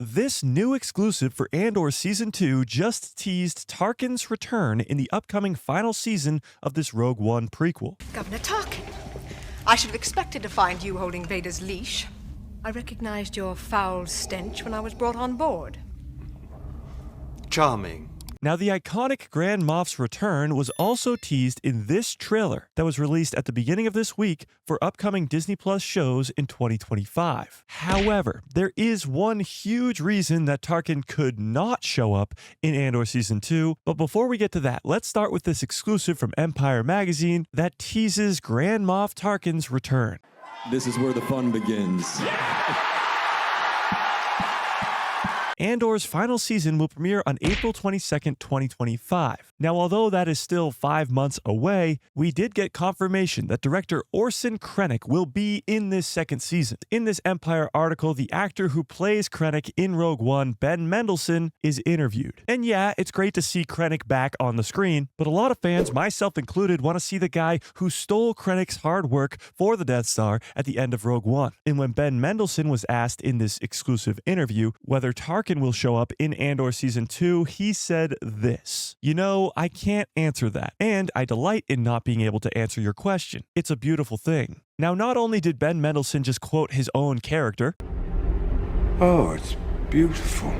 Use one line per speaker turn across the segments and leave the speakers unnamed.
This new exclusive for Andor Season 2 just teased Tarkin's return in the upcoming final season of this Rogue One prequel.
Governor Tarkin, I should have expected to find you holding Vader's leash. I recognized your foul stench when I was brought on board.
Charming.
Now, the iconic Grand Moff's return was also teased in this trailer that was released at the beginning of this week for upcoming Disney Plus shows in 2025. However, there is one huge reason that Tarkin could not show up in Andor Season 2, but before we get to that, let's start with this exclusive from Empire Magazine that teases Grand Moff Tarkin's return.
This is where the fun begins.
Andor's final season will premiere on April 22nd, 2025. Now, although that is still 5 months away, we did get confirmation that director Orson Krennic will be in this second season. In this Empire article, the actor who plays Krennic in Rogue One, Ben Mendelsohn, is interviewed. And yeah, it's great to see Krennic back on the screen, but a lot of fans, myself included, want to see the guy who stole Krennic's hard work for the Death Star at the end of Rogue One. And when Ben Mendelsohn was asked in this exclusive interview whether Tarkin will show up in Andor Season 2, he said this: "You know, I can't answer that, and I delight in not being able to answer your question. It's a beautiful thing." Now, not only did Ben Mendelsohn just quote his own character,
"Oh, it's beautiful,"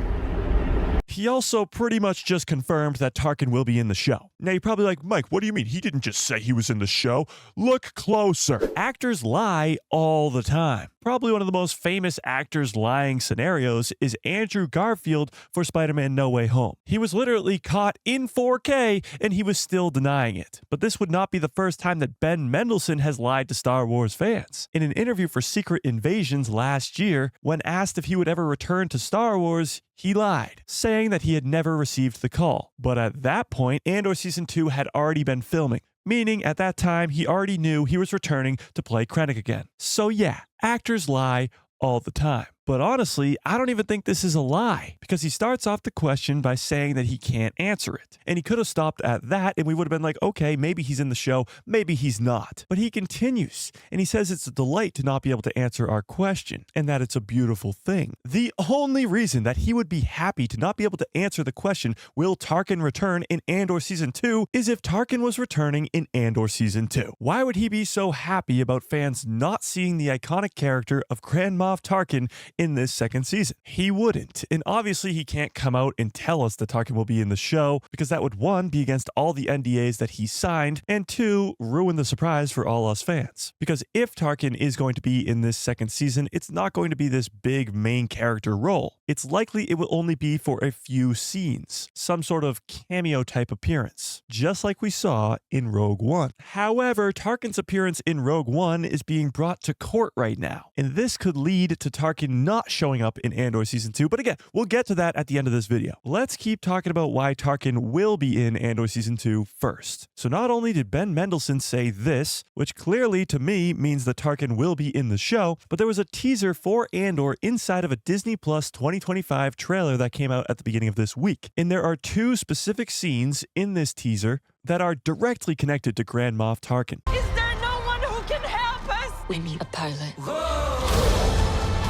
he also pretty much just confirmed that Tarkin will be in the show. Now, you're probably like, Mike, what do you mean? He didn't just say he was in the show. Look closer. Actors lie all the time. Probably one of the most famous actors lying scenarios is Andrew Garfield for Spider-Man No Way Home. He was literally caught in 4K and he was still denying it. But this would not be the first time that Ben Mendelsohn has lied to Star Wars fans. In an interview for Secret Invasions last year, when asked if he would ever return to Star Wars, he lied, saying that he had never received the call. But at that point, Andor Season 2 had already been filming, meaning at that time he already knew he was returning to play Krennic again. So yeah, actors lie all the time. But honestly, I don't even think this is a lie, because he starts off the question by saying that he can't answer it. And he could have stopped at that and we would have been like, okay, maybe he's in the show, maybe he's not. But he continues, and he says it's a delight to not be able to answer our question, and that it's a beautiful thing. The only reason that he would be happy to not be able to answer the question, will Tarkin return in Andor Season 2, is if Tarkin was returning in Andor Season 2. Why would he be so happy about fans not seeing the iconic character of Grand Moff Tarkin in this second season? He wouldn't. And obviously he can't come out and tell us that Tarkin will be in the show, because that would, one, be against all the NDAs that he signed, and two, ruin the surprise for all us fans. Because if Tarkin is going to be in this second season, it's not going to be this big main character role. It's likely it will only be for a few scenes, some sort of cameo type appearance, just like we saw in Rogue One. However, Tarkin's appearance in Rogue One is being brought to court right now, and this could lead to Tarkin not showing up in Andor Season 2, but again, we'll get to that at the end of this video. Let's keep talking about why Tarkin will be in Andor Season 2 first. So not only did Ben Mendelsohn say this, which clearly to me means that Tarkin will be in the show, but there was a teaser for Andor inside of a Disney Plus 2025 trailer that came out at the beginning of this week. And there are two specific scenes in this teaser that are directly connected to Grand Moff Tarkin.
Is there no one who can help us?
We need a pilot.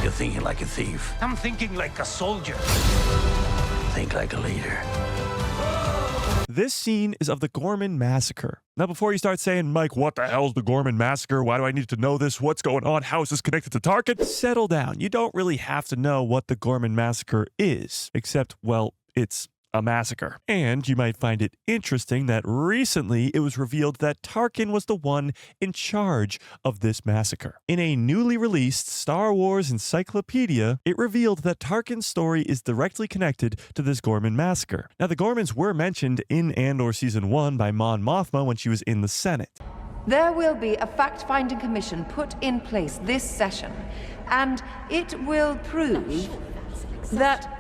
You're thinking like a thief.
I'm thinking like a soldier.
Think like a leader.
This scene is of the Gorman Massacre. Now, before you start saying, Mike, what the hell's the Gorman Massacre? Why do I need to know this? What's going on? How is this connected to Tarkin? Settle down. You don't really have to know what the Gorman Massacre is, except, well, it's a massacre. And you might find it interesting that recently it was revealed that Tarkin was the one in charge of this massacre. In a newly released Star Wars encyclopedia, it revealed that Tarkin's story is directly connected to this Gorman massacre. Now, the Gormans were mentioned in Andor Season 1 by Mon Mothma when she was in the Senate.
There will be a fact-finding commission put in place this session, and it will prove that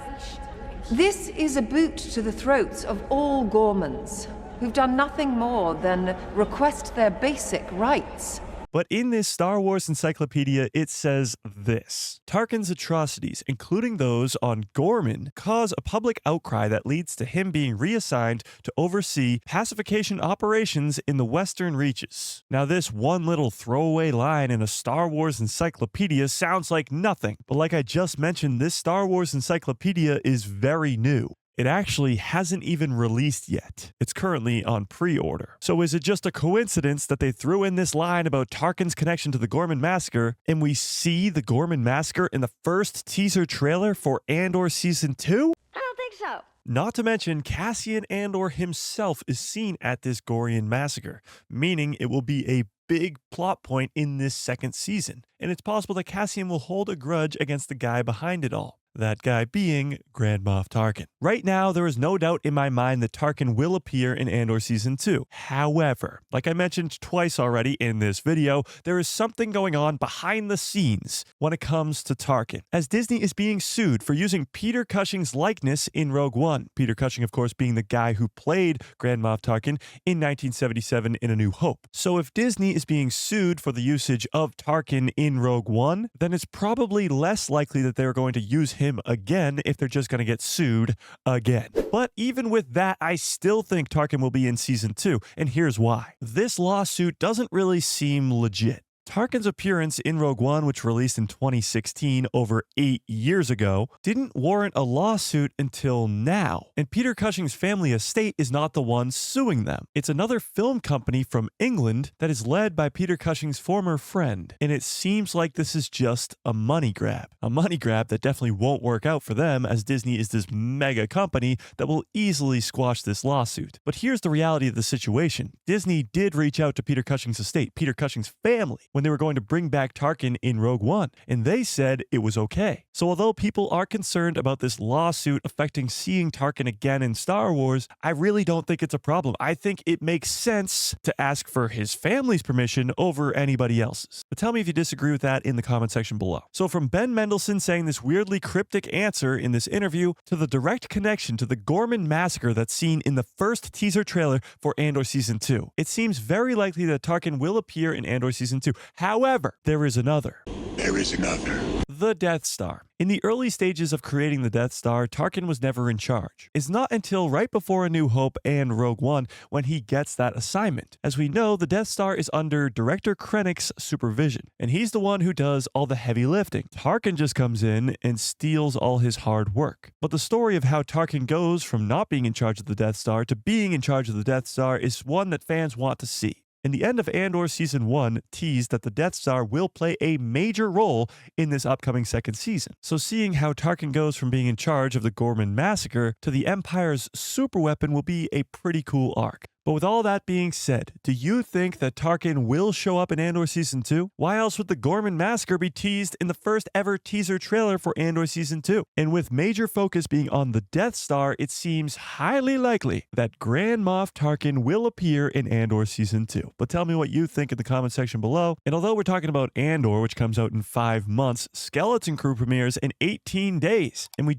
this is a boot to the throats of all Gormans, who've done nothing more than request their basic rights.
But in this Star Wars encyclopedia, it says this: Tarkin's atrocities, including those on Gorman, cause a public outcry that leads to him being reassigned to oversee pacification operations in the Western Reaches. Now, this one little throwaway line in a Star Wars encyclopedia sounds like nothing, but like I just mentioned, this Star Wars encyclopedia is very new. It actually hasn't even released yet. It's currently on pre-order. So is it just a coincidence that they threw in this line about Tarkin's connection to the Gorman Massacre, and we see the Gorman Massacre in the first teaser trailer for Andor Season 2?
I don't think so.
Not to mention, Cassian Andor himself is seen at this Gorian massacre, meaning it will be a big plot point in this second season, and it's possible that Cassian will hold a grudge against the guy behind it all. That guy being Grand Moff Tarkin. Right now, there is no doubt in my mind that Tarkin will appear in Andor Season 2. However, like I mentioned twice already in this video, there is something going on behind the scenes when it comes to Tarkin, as Disney is being sued for using Peter Cushing's likeness in Rogue One. Peter Cushing, of course, being the guy who played Grand Moff Tarkin in 1977 in A New Hope. So if Disney is being sued for the usage of Tarkin in Rogue One, then it's probably less likely that they're going to use him again if they're just going to get sued again. But even with that, I still think Tarkin will be in Season 2, and here's why. This lawsuit doesn't really seem legit. Tarkin's appearance in Rogue One, which released in 2016, over 8 years ago, didn't warrant a lawsuit until now. And Peter Cushing's family estate is not the one suing them. It's another film company from England that is led by Peter Cushing's former friend. And it seems like this is just a money grab. A money grab that definitely won't work out for them, as Disney is this mega company that will easily squash this lawsuit. But here's the reality of the situation. Disney did reach out to Peter Cushing's estate, Peter Cushing's family, when they were going to bring back Tarkin in Rogue One, and they said it was okay. So although people are concerned about this lawsuit affecting seeing Tarkin again in Star Wars, I really don't think it's a problem. I think it makes sense to ask for his family's permission over anybody else's. But tell me if you disagree with that in the comment section below. So from Ben Mendelsohn saying this weirdly cryptic answer in this interview, to the direct connection to the Gorman Massacre that's seen in the first teaser trailer for Andor Season 2, it seems very likely that Tarkin will appear in Andor Season 2. However, there is another.
There is another.
The Death Star. In the early stages of creating the Death Star, Tarkin was never in charge. It's not until right before A New Hope and Rogue One when he gets that assignment. As we know, the Death Star is under Director Krennic's supervision, and he's the one who does all the heavy lifting. Tarkin just comes in and steals all his hard work. But the story of how Tarkin goes from not being in charge of the Death Star to being in charge of the Death Star is one that fans want to see. And the end of Andor Season 1 teased that the Death Star will play a major role in this upcoming second season. So seeing how Tarkin goes from being in charge of the Gorman Massacre to the Empire's superweapon will be a pretty cool arc. But with all that being said, do you think that Tarkin will show up in Andor Season 2? Why else would the Gorman Massacre be teased in the first ever teaser trailer for Andor Season 2? And with major focus being on the Death Star, it seems highly likely that Grand Moff Tarkin will appear in Andor Season 2. But tell me what you think in the comment section below. And although we're talking about Andor, which comes out in 5 months, Skeleton Crew premieres in 18 days. And we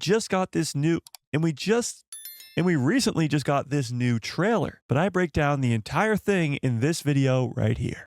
recently just got this new trailer, but I break down the entire thing in this video right here.